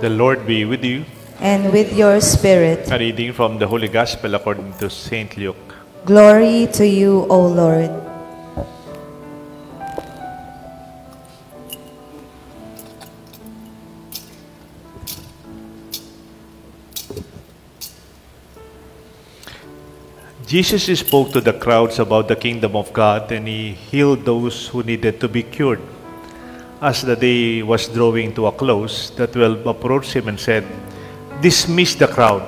The Lord be with you. And with your spirit. A reading from the Holy Gospel according to St. Luke. Glory to you, O Lord. Jesus spoke to the crowds about the kingdom of God, and he healed those who needed to be cured. As the day was drawing to a close, the 12 approached him and said, "Dismiss the crowd,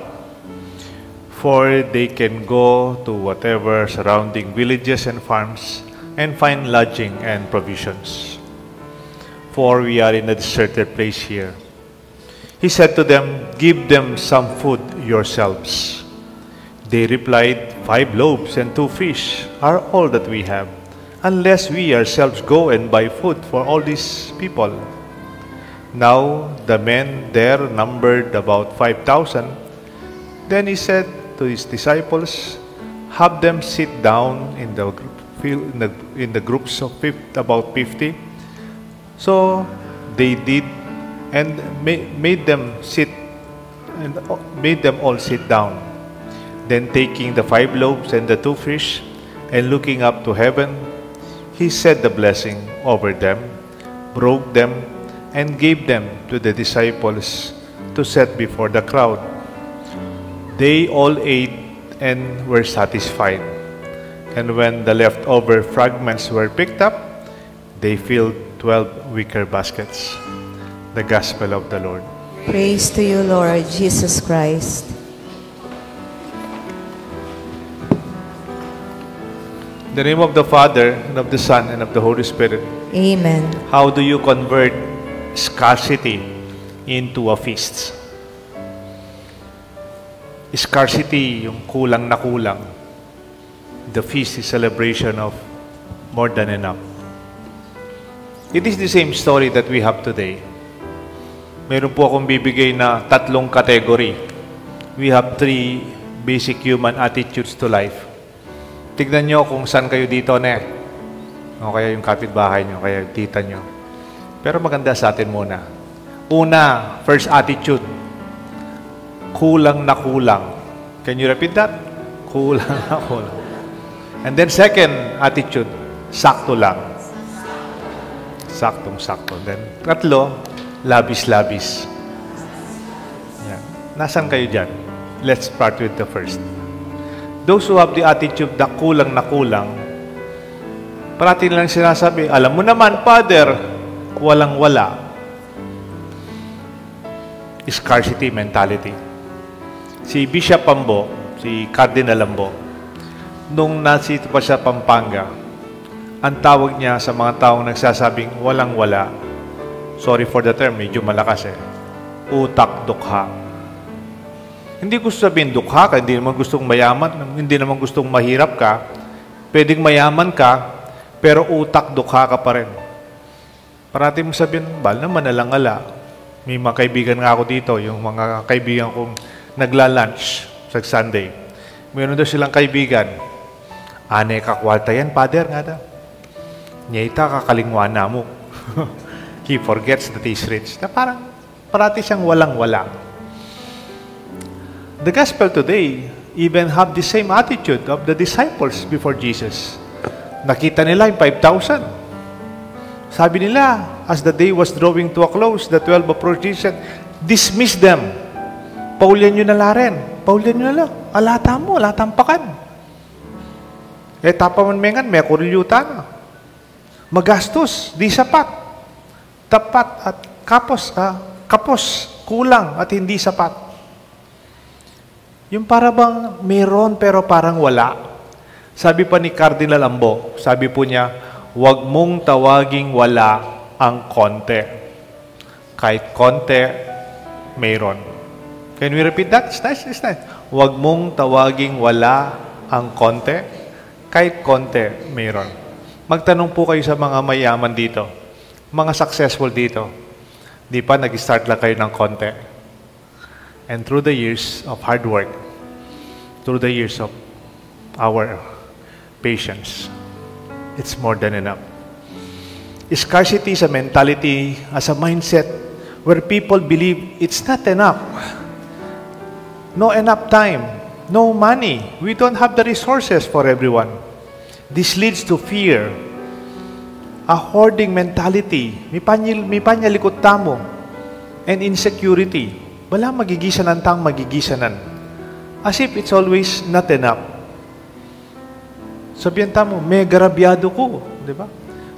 for they can go to whatever surrounding villages and farms and find lodging and provisions. For we are in a deserted place here." He said to them, "Give them some food yourselves." They replied, "5 loaves and 2 fish are all that we have, unless we ourselves go and buy food for all these people." Now the men there numbered about 5,000. Then he said to his disciples, "Have them sit down in the groups of about 50. So they did, and made them all sit down. Then taking the 5 loaves and the 2 fish, and looking up to heaven, he said the blessing over them, broke them, and gave them to the disciples to set before the crowd. They all ate and were satisfied. And when the leftover fragments were picked up, they filled 12 wicker baskets. The Gospel of the Lord. Praise to you, Lord Jesus Christ. In the name of the Father, and of the Son, and of the Holy Spirit. Amen. How do you convert scarcity into a feast? Scarcity, yung kulang na kulang. The feast is celebration of more than enough. It is the same story that we have today. Meron po akong bibigay na 3 category. We have 3 basic human attitudes to life. Tignan nyo kung saan kayo dito, o kaya yung kapitbahay nyo, kaya yung tita nyo. Pero maganda sa atin muna. Una, first attitude. Kulang na kulang. Can you repeat that? Kulang na kulang. And then second attitude, sakto lang. Saktong-sakto. Then tatlo, labis-labis. Yan. Nasaan kayo dyan? Let's start with the first. Those who have the attitude na kulang, parati nilang sinasabi, "Alam mo naman, Father, walang-wala." Scarcity mentality. Si Bishop Ambo, si Cardinal Ambo, nung nasito pa siya Pampanga, ang tawag niya sa mga taong nagsasabing walang-wala, sorry for the term, medyo malakas utak dukha. Hindi gusto sabihin dukha ka, hindi naman gustong mayaman, hindi naman gustong mahirap ka. Pwedeng mayaman ka, pero utak dukha ka pa rin. Parati mo sabihin, bal naman nalang-ala. May mga kaibigan nga ako dito, yung mga kaibigan kong nagla-lunch sa Sunday. Mayroon daw silang kaibigan. "Ane kakwalta yan, Father, nga daw. Nyeta kakalingwana mo." He forgets that he's rich. Na parang parati siyang walang-wala. The Gospel today even have the same attitude of the disciples before Jesus. Nakita nila yung 5,000. Sabi nila, as the day was drawing to a close, the 12 approached Jesus and said, "Dismiss them. Paulian nyo na rin. Paulian nyo na lang. Alata mo, alatampakan. Tapaman may kurilyutan. Magastos, di sapat. Tapat at kapos, kulang at hindi sapat." Yung para bang meron pero parang wala. Sabi pa ni Cardinal Ambo, sabi po niya, "Huwag mong tawaging wala ang konti. Kahit konti, meron." Can we repeat that? It's nice. Huwag mong tawaging wala ang konti. Kahit konti, meron. Magtanong po kayo sa mga mayaman dito, mga successful dito. Di pa nag-start lang kayo ng konti. And through the years of hard work, through the years of our patience, it's more than enough. Scarcity is a mentality, as a mindset where people believe it's not enough. No enough time, no money. We don't have the resources for everyone. This leads to fear, a hoarding mentality, may panyalikot tamo, and insecurity. Wala magigisanan tang magigisanan. As if it's always not enough. Sabihan tamo, may garabyado ko. Di ba?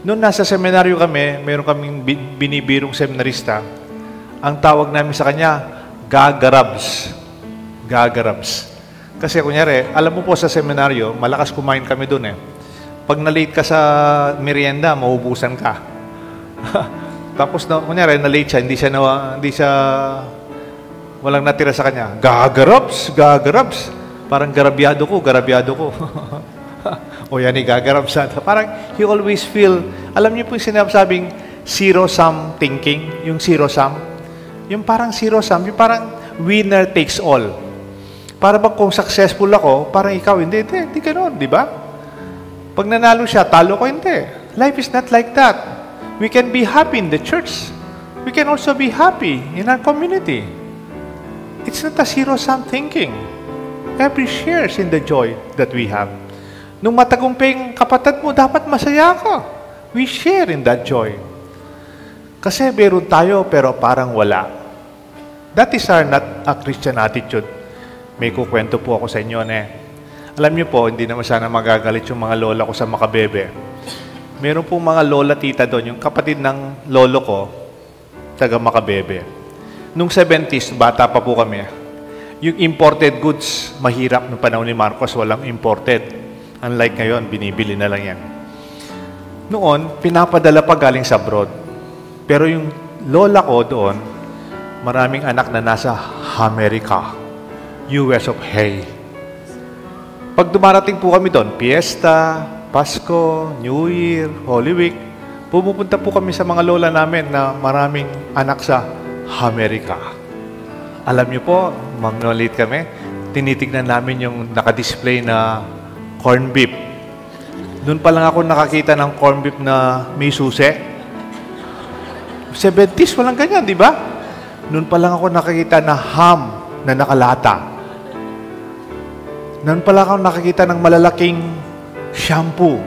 Noon nasa seminaryo kami, mayroon kaming binibirong seminarista. Ang tawag namin sa kanya, gagarabs. Gagarabs. Kasi kunyari, alam mo po sa seminaryo, malakas kumain kami doon eh. Pag na-late ka sa merienda, maubusan ka. Tapos, kunyari, na-late siya, hindi siya, walang natira sa kanya. Gagarabs, gagarabs. Parang garabyado ko. O yan, gagarabs. Parang, he always feel, alam niyo po yung sinasabing zero-sum thinking, yung zero-sum. Yung parang zero-sum, yung parang winner takes all. Para bang kung successful ako, parang ikaw, hindi ganoon, di ba? Pag nanalo siya, talo ko, hindi. Life is not like that. We can be happy in the church. We can also be happy in our community. It's not a zero-sum thinking. Every shares in the joy that we have. Nung matagumping kapatid mo, dapat masaya ka. We share in that joy. Kasi meron tayo, pero parang wala. That is not a Christian attitude. May kukwento po ako sa inyo, Alam niyo po, hindi naman sana magagalit yung mga lola ko sa Makabebe. Meron pong mga lola tita doon, yung kapatid ng lolo ko, taga Makabebe. Nung 70s, bata pa po kami, yung imported goods, mahirap noong panahon ni Marcos, walang imported. Unlike ngayon, binibili na lang yan. Noon, pinapadala pa galing sa abroad. Pero yung lola ko doon, maraming anak na nasa Amerika, US of A. Pag dumarating po kami doon, Fiesta, Pasko, New Year, Holy Week, pumupunta po kami sa mga lola namin na maraming anak sa Amerika. Alam niyo po, magnolit kami, tinitignan namin yung nakadisplay na corn beef. Doon pa lang ako nakakita ng corn beef na may susi. 70s, walang ganyan, di ba? Noon pa lang ako nakakita na ham na nakalata. Noon pala ako nakakita ng malalaking shampoo.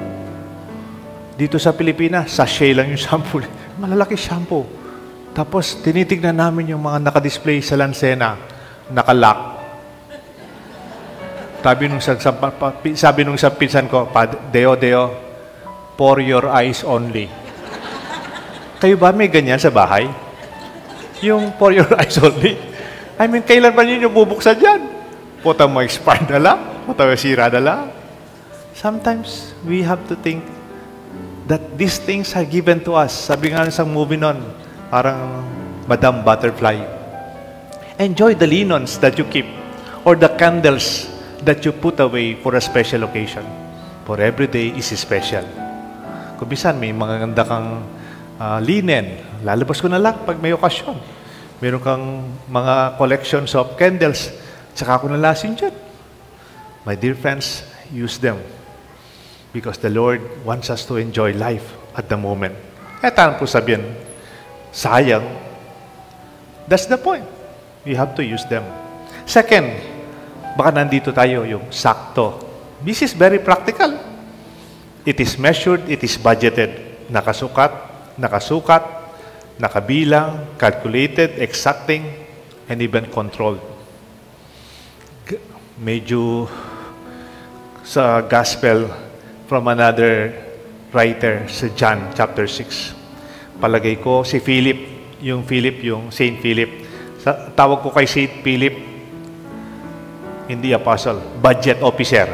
Dito sa Pilipinas, sachet lang yung shampoo. Malalaki shampoo. Tapos, tinitignan namin yung mga nakadisplay sa Lansena, nakalock. Sabi nung sa pinsan ko, Deo, for your eyes only. Kayo ba may ganyan sa bahay? Yung for your eyes only? I mean, kailan ba yun yung bubuksan dyan? Puta mo expired na lang? Puta mo sira na lang? Sometimes, we have to think that these things are given to us. Sabi nga sa movie nun, parang Madam Butterfly. Enjoy the linens that you keep or the candles that you put away for a special occasion. For every day is special. Kung bisan, may mga ganda kang linen. Lalabas ko na lang pag may okasyon. Meron kang mga collections of candles. Tsaka ako nalasin dyan. My dear friends, use them. Because the Lord wants us to enjoy life at the moment. Kaya tanong po sabihin, sayang. That's the point. We have to use them. Second, baka nandito tayo yung sakto. This is very practical. It is measured, it is budgeted. Nakasukat, nakabilang, calculated, exacting, and even controlled. Medyo sa gospel from another writer sa John chapter 6. Palagay ko si Philip, yung Saint Philip. Tawag ko kay Saint Philip, hindi apostle, budget officer.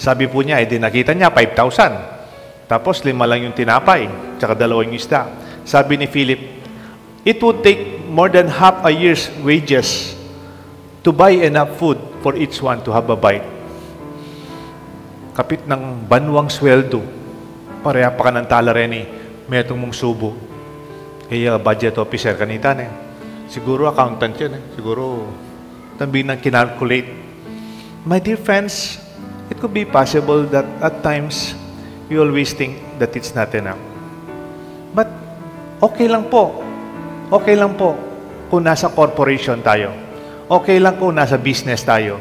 Sabi po niya, nakita niya 5,000. Tapos 5 lang yung tinapay, tsaka 2 yung isda. Sabi ni Philip, it would take more than half a year's wages to buy enough food for each one to have a bite. Kapit ng banwang sweldo, pareha pa ka ng talareni, metong mong subo. Kaya budget officer kanita siguro accountant yan siguro tabi nang kinalculate. My dear friends, it could be possible that at times we always think that it's not enough. But okay lang po. Okay lang po kung nasa corporation tayo. Okay lang kung nasa business tayo.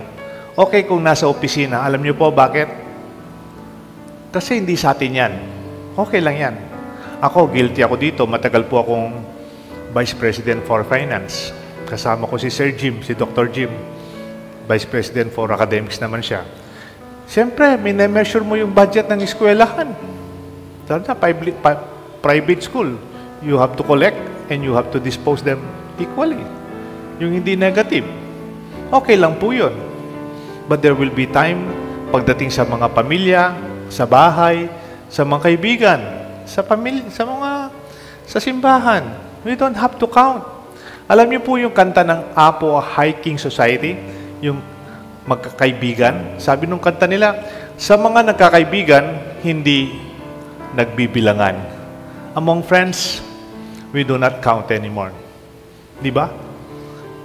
Okay kung nasa opisina. Alam niyo po bakit? Kasi hindi sa atin yan. Okay lang yan. Ako, guilty ako dito. Matagal po akong Vice President for Finance. Kasama ko si Sir Jim, si Dr. Jim. Vice President for Academics naman siya. Siyempre, minemeasure mo yung budget ng eskwelahan. Sa private school, you have to collect and you have to dispose them equally. Yung hindi negative. Okay lang po yun. But there will be time pagdating sa mga pamilya, sa bahay, sa mga kaibigan, sa pamilya, sa simbahan. We don't have to count. Alam niyo po yung kanta ng Apo Hiking Society, yung magkakaibigan. Sabi nung kanta nila, sa mga nagkakaibigan, hindi nagbibilangan. Among friends, we do not count anymore. Di ba?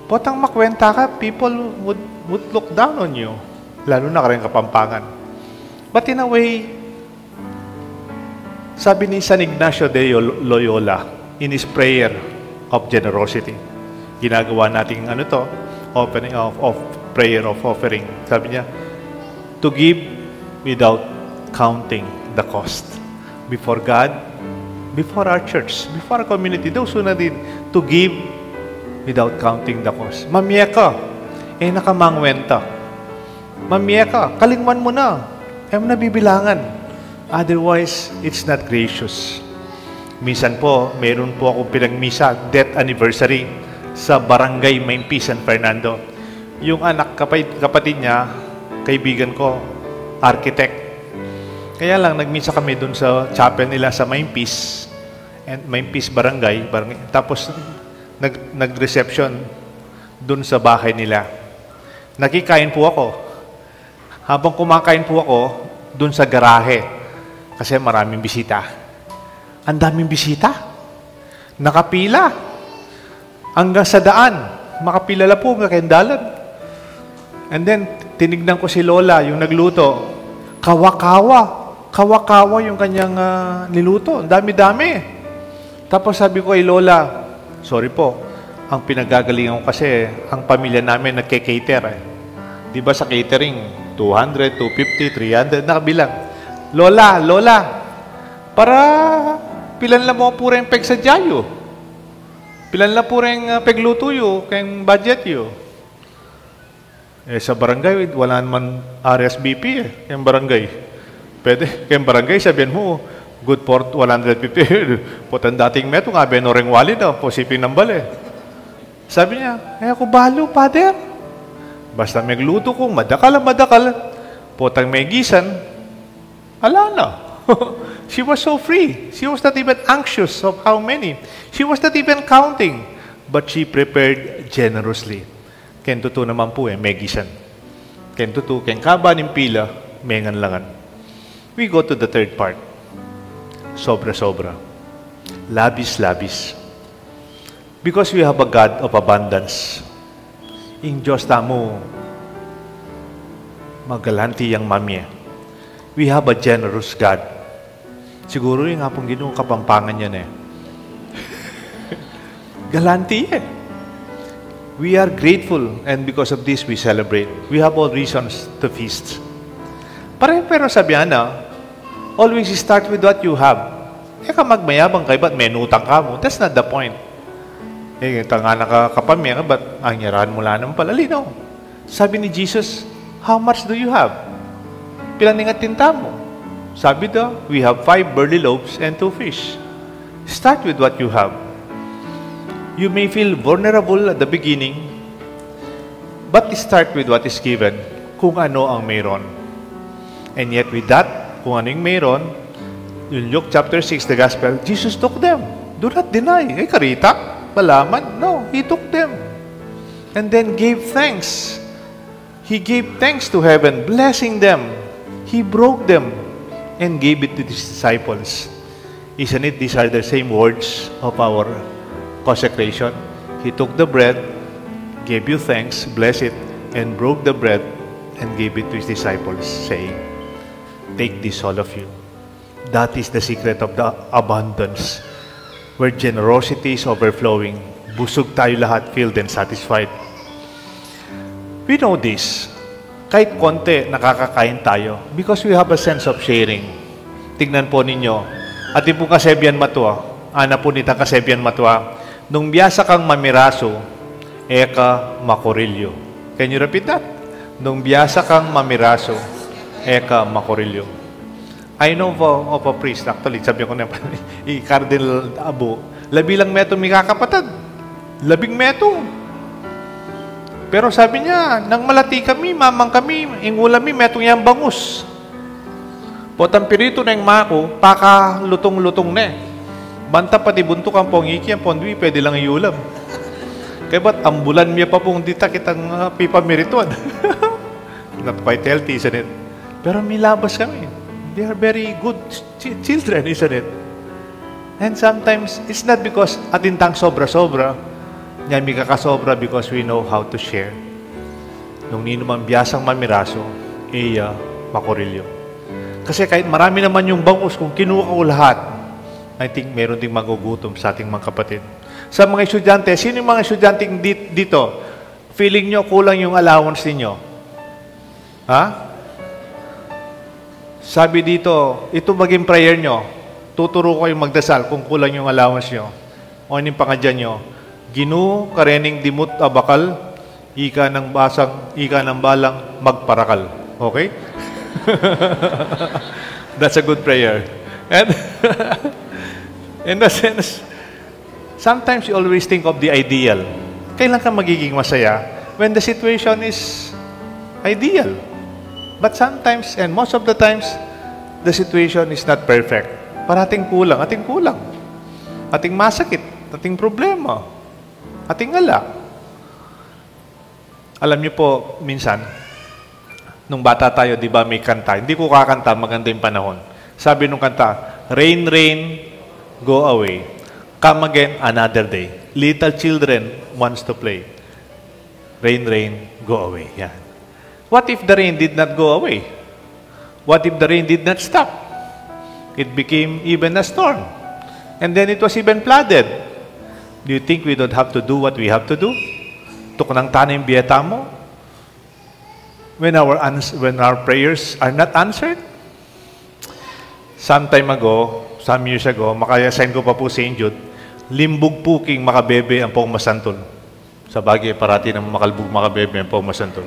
Potang makwenta ka, people would look down on you. Lalo na karang Kapampangan. But in a way, sabi ni San Ignacio de Loyola in his prayer of generosity, ginagawa natin opening of prayer of offering. Sabi niya, to give without counting the cost. Before God, before our church, before our community, those who na din, to give without counting the cost. Mamye ka, nakamangwenta. Mamye ka, kalingwan mo na. Mo na bibilangan. Otherwise, it's not gracious. Minsan po, meron po akong pinagmisa, death anniversary, sa Barangay Maimpi, San Fernando. Yung anak, kapatid niya, kaibigan ko, architect. Kaya lang, nagmisa kami dun sa chapel nila sa Maimpis, and Maimpis Barangay. Tapos, nag-reception dun sa bahay nila. Nakikain po ako. Habang kumakain po ako, dun sa garahe. Kasi maraming bisita. Ang daming bisita. Nakapila. Hanggang sa daan. Makapila na po, kakendalan. And then, tinignan ko si Lola, yung nagluto. Kawa-kawa. Kawa-kawa yung kanyang niluto. Ang dami-dami. Tapos sabi ko kay Lola, sorry po, ang pinagagalingan ko kasi, ang pamilya namin nagke-cater. Di ba sa catering, 200, 250, 300, nakabilang. Lola, para pilan lang mo po rin peg sa jayo. Pilan lang po rin pegluto yo, kayong budget yo. Sa barangay, wala naman RSVP kayong barangay. Pwede, kayong barangay, sabihin mo, good for 150. Putan dating meto nga, benoreng walid, posiping nambal Sabi niya, ako balo, Father. Basta may gluto ko, madakal. Potang may gisan, ala na. She was so free. She was not even anxious of how many. She was not even counting. But she prepared generously. Ken tuto naman po may gisan. Ken tuto, ken kaba ng pila, may nganlangan. We go to the third part. Sobra-sobra. Labis-labis. Because we have a God of abundance. In Diyos tamo, magalanti yang mamye. We have a generous God. Siguro yung nga pong Ginoong Kapampangan yan Galanti We are grateful and because of this we celebrate. We have all reasons to feast. Pero sabihan always start with what you have. Ka magmayabang kay ba't may nutang ka mo? That's not the point. Tanga nakakapamya ka, ba't ang yarahan mula ng palalino? Sabi ni Jesus, how much do you have? Pilang nga tinta mo? Sabi daw, we have 5 barley loaves and 2 fish. Start with what you have. You may feel vulnerable at the beginning, but start with what is given, kung ano ang mayroon. And yet with that, kung ano yung mayroon, in Luke chapter 6, the Gospel, Jesus took them. Do not deny. Karita? Malaman? No, He took them. And then gave thanks. He gave thanks to heaven, blessing them. He broke them and gave it to His disciples. Isn't it? These are the same words of our consecration. He took the bread, gave you thanks, blessed it, and broke the bread and gave it to His disciples, saying, take this, all of you. That is the secret of the abundance, where generosity is overflowing busog tayo lahat, filled and satisfied. We know this. Kahit konti, nakakakain tayo because we have a sense of sharing. Tignan po ninyo. At po kasebian matwa, ana po nita kasebian matwa, nung biyasa kang mamiraso, eka makorilyo. Can you repeat that? Nung biyasa kang mamiraso, eka makorilyo. I know of a priest, actually, sabi ko na Cardinal Abo, labilang metong may kakapatid. 10 metong. Pero sabi niya, nang malati kami, mamang kami, ingulami, metong yang bangus. Potang pirito na yung mako, paka lutong-lutong na. Banta pati buntok ang pongiki, ang pondwi, pwede lang iulam. Kaya ba't ambulan niya pa pong dita kitang pipamirituan? Not quite healthy, isn't it? Pero may labas kami. They are very good children, isn't it? And sometimes, it's not because atintang sobra-sobra, niya may kakasobra because we know how to share. Nung ninumang biyasang mamiraso, iya makorilyo. Kasi kahit marami naman yung bangus, kung kinuha ko lahat, I think meron ding magugutom sa ating mga kapatid. Sa mga estudyante, sino yung mga estudyante dito? Feeling nyo kulang yung allowance ninyo? Ha? Sabi dito, ito maging prayer nyo. Tuturo ko yung magdasal kung kulang yung allowance nyo. O yung pangadyan nyo. Ginu karening dimut abakal, ika ng balang magparakal. Okay? That's a good prayer. And in the sense, sometimes you always think of the ideal. Kailan ka magiging masaya? When the situation is ideal. But sometimes, and most of the times, the situation is not perfect. Parating kulang, ating masakit, ating problema. Ating ala. Alam niyo po, minsan, nung bata tayo, di ba may kanta? Hindi ko kakanta, maganda yung panahon. Sabi nung kanta, rain, rain, go away. Come again another day. Little children wants to play. Rain, rain, go away. Yan. What if the rain did not go away? What if the rain did not stop? It became even a storm. And then it was even flooded. Do you think we don't have to do what we have to do? Tuk nang tanim biyeta mo? When our prayers are not answered? Some years ago, makayasign ko pa po sa Jude, limbog puking makabebe ang pong masantol. Sa bagay, parati ng makalbog makabebe ang pong masantol.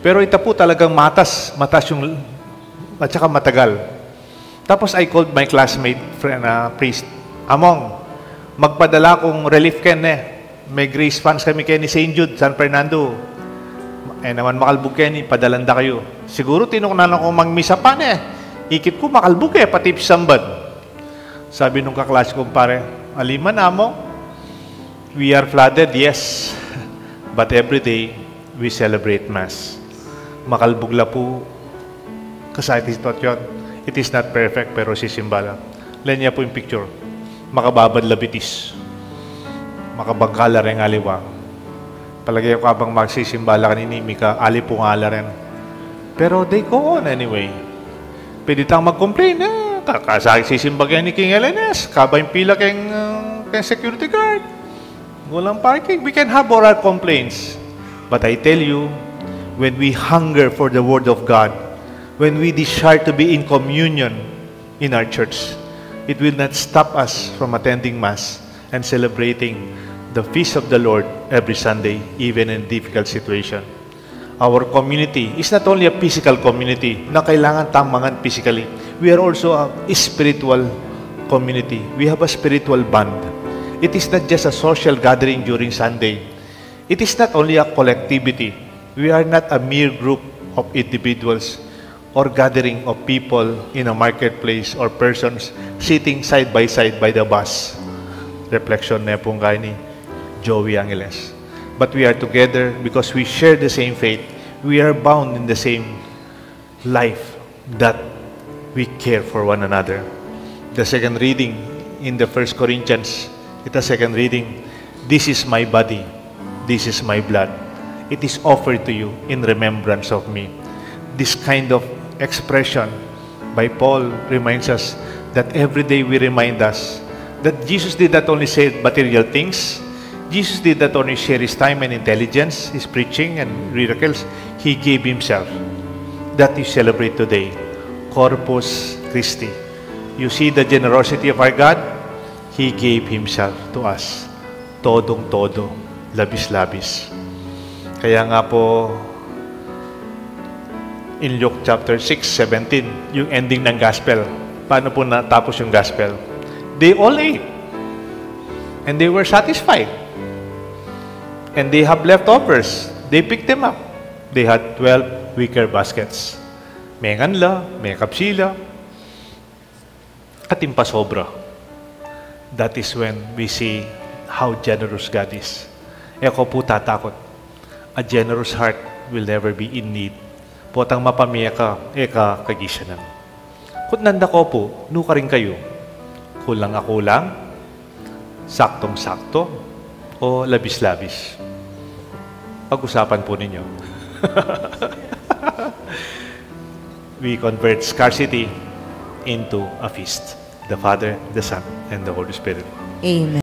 Pero ito po talagang matas yung, at saka matagal. Tapos I called my classmate, friend, priest, Among, magpadala kong relief ken May grace funds kami ni St. Jude, San Fernando. Naman makalbog ni padalanda kayo. Siguro tinuknan ako magmisa pa Ikit ko makalbog pati sambad. Sabi nung kaklase kong pare, aliman amo, we are flooded, yes. But every day, we celebrate Mass. Makalbog la po kasayat situation. It is not perfect, pero sisimbala. Lenya po yung picture. Makababad labitis. Makabangkala rin aliwa. Palagay ko habang magsisimbala kanini, mika alipong ala rin. Pero they go on anyway. Pwede tang mag-complain, kakasakit sisimbagyan ni King LNS, kabay pila keng security guard. Walang parking. We can have oral complaints. But I tell you, when we hunger for the Word of God, when we desire to be in communion in our church, it will not stop us from attending Mass and celebrating the feast of the Lord every Sunday, even in difficult situation. Our community is not only a physical community na kailangan tamangan physically. We are also a spiritual community. We have a spiritual bond. It is not just a social gathering during Sunday. It is not only a collectivity. We are not a mere group of individuals or gathering of people in a marketplace or persons sitting side by the bus. Reflection na pong kay ni Joey Angeles. But we are together because we share the same faith. We are bound in the same life that we care for one another. The second reading in the 1 Corinthians, ito second reading, this is my body, this is my blood. It is offered to you in remembrance of me. This kind of expression by Paul reminds us that every day we remind us that Jesus did not only say material things, Jesus did not only share His time and intelligence, His preaching and miracles, He gave Himself. That you celebrate today. Corpus Christi. You see the generosity of our God? He gave Himself to us. Todong-todo. Labis-labis. Kaya nga po, in Luke chapter 6:17, yung ending ng gospel. Paano po natapos yung gospel? They all ate. And they were satisfied. And they have leftovers. They picked them up. They had 12 wicker baskets. May nganla, may kapsila, at impasobra. That is when we see how generous God is. E ako po tatakot. A generous heart will never be in need. Potang mapamiya ka, eka kagisanan. Kung nanda ko po, nuka rin kayo. Kulang-akulang, saktong-sakto, o labis-labis. Pag-usapan po ninyo. We convert scarcity into a feast. The Father, the Son, and the Holy Spirit. Amen.